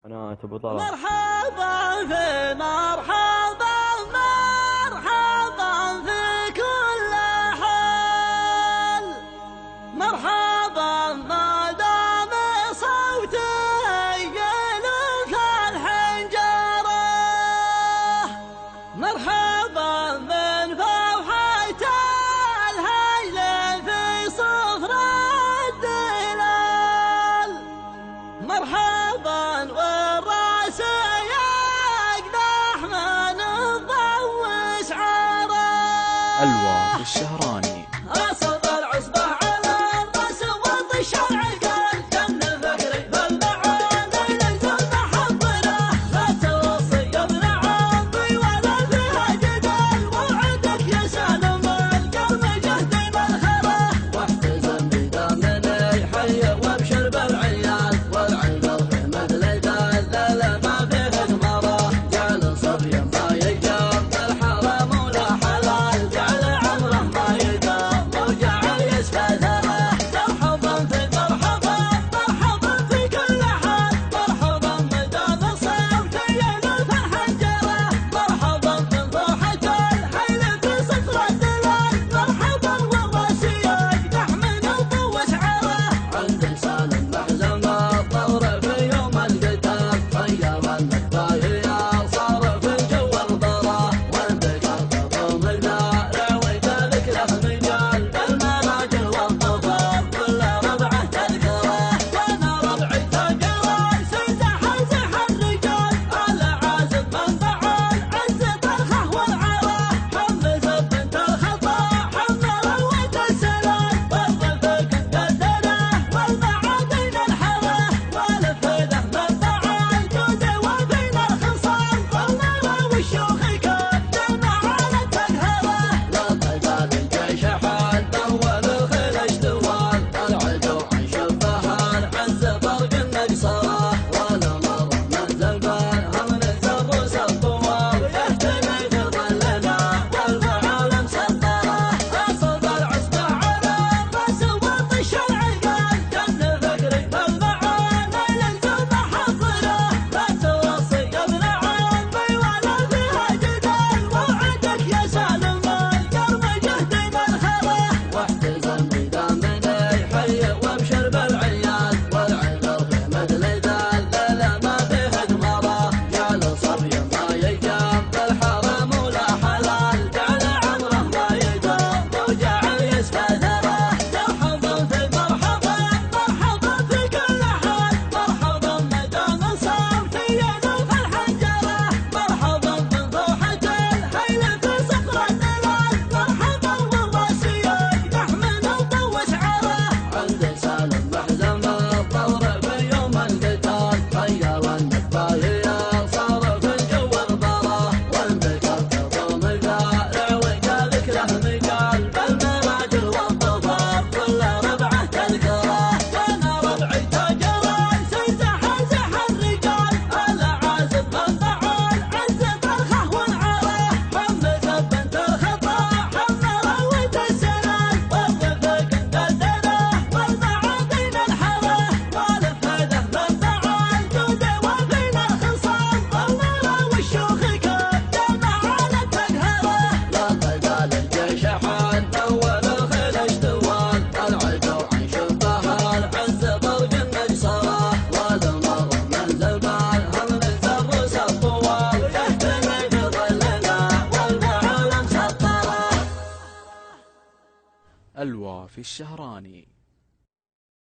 قناة أبو طلال. مرحبا في مرحبا مرحبا في كل حال، مرحبا ما دام صوتي يلف الحنجرة، مرحبا من فوحة الهيل في صفر الدلال، مرحبا والراس يقدح من الضو شعره. ألوى الشهراني. أصب العصبة على الراس وطش العقال، جن فكري بالمعاني ليس محضره، لا توصي يا ابن عمي ولا فيها جدال، وعدك يا سالم القلب جهدي مدخره، واحتزم بدمني حي وابشر بالعيال، والعقل في مثل دلل ما فيه ثمره، جعل صبي ما يجام الحرام ولا حلال، جعل عمره ما يدام وجعل يسفى ثره، مرحبا في مرحبا مرحبا في كل حال، مرحبا مدام صوتي يلف الحنجره، مرحبا من ضوحة الحيل في صفر الدلال، مرحبا والراس يقدح من الضو شعره، عند سالم محزم الطور في يوم القتال، طير النكباية صار في الجو الضرا، والبقر تضم الدارع وكذلك له مجال، المناجل والظفر كل ربعه تذكره، وانا ربعي تجرى سيزح زح الرجال، العازب من فعل عز طرخه والعرى، حمس بنت الخطا حمل الود السلام، والرفق قدره والمعادن انحره، والفيده من فعل جوده وبين الخصام، والنار والشوخ قدم على تقهره، لا تزال الجيش حال اول الخيل اشتوال، العدو عن شبهها العز برق النقصره، ولا مر من زلبان هم الزروس الطوال، يهتمي في ظلنا والمعالم سطره، اصب العصبه على الراس وطش العقال، جن فكري بالمعاني ليس محضره، لا توصي يا ابن عمي ولا فيها جدال، وعدك يا سالم القرم جهدي مدخره، واحتزم بدمني حي وابشر بالعيال، والعقل في مثل دلل ما فيه ثمره، جعل صبي ما يجام الحرام ولا حلال، جعل عمره ما يدام وجعل يسفى ثره، مرحبا في مرحبا مرحبا في كل حال، مرحبا مدام صوتي يلف الحنجره، مرحبا من ضوحة الهيل في صفر الدلال، مرحبا والراس يقدح من الضو شعره، عند سالم محزم الطور في يوم القتال، طير النكباية صار في الجو الضرا، والبقر تضم الدارع وكذلك له مجال، بالمناجل والظفر كل ربعه تذكره، وانا ربعي تجرى سيزح زح الرجال، العازب من فعل عز طرخه والعرى، حمس بنت الخطا حمل الود السلام، والرفق قدره والمعادن انحره، والفيده من فعل جوده وبين الخصام، والنار والشوخ قدم على تقهره، لا تزال الجيش حال اول الخيل اشتوال، العدو عن شبهها العز برق النقصره، ولا مر من زلبان هم الزروس الطوال، يهتمي في ظلنا والمعالم سطره. ألوى في الشهراني.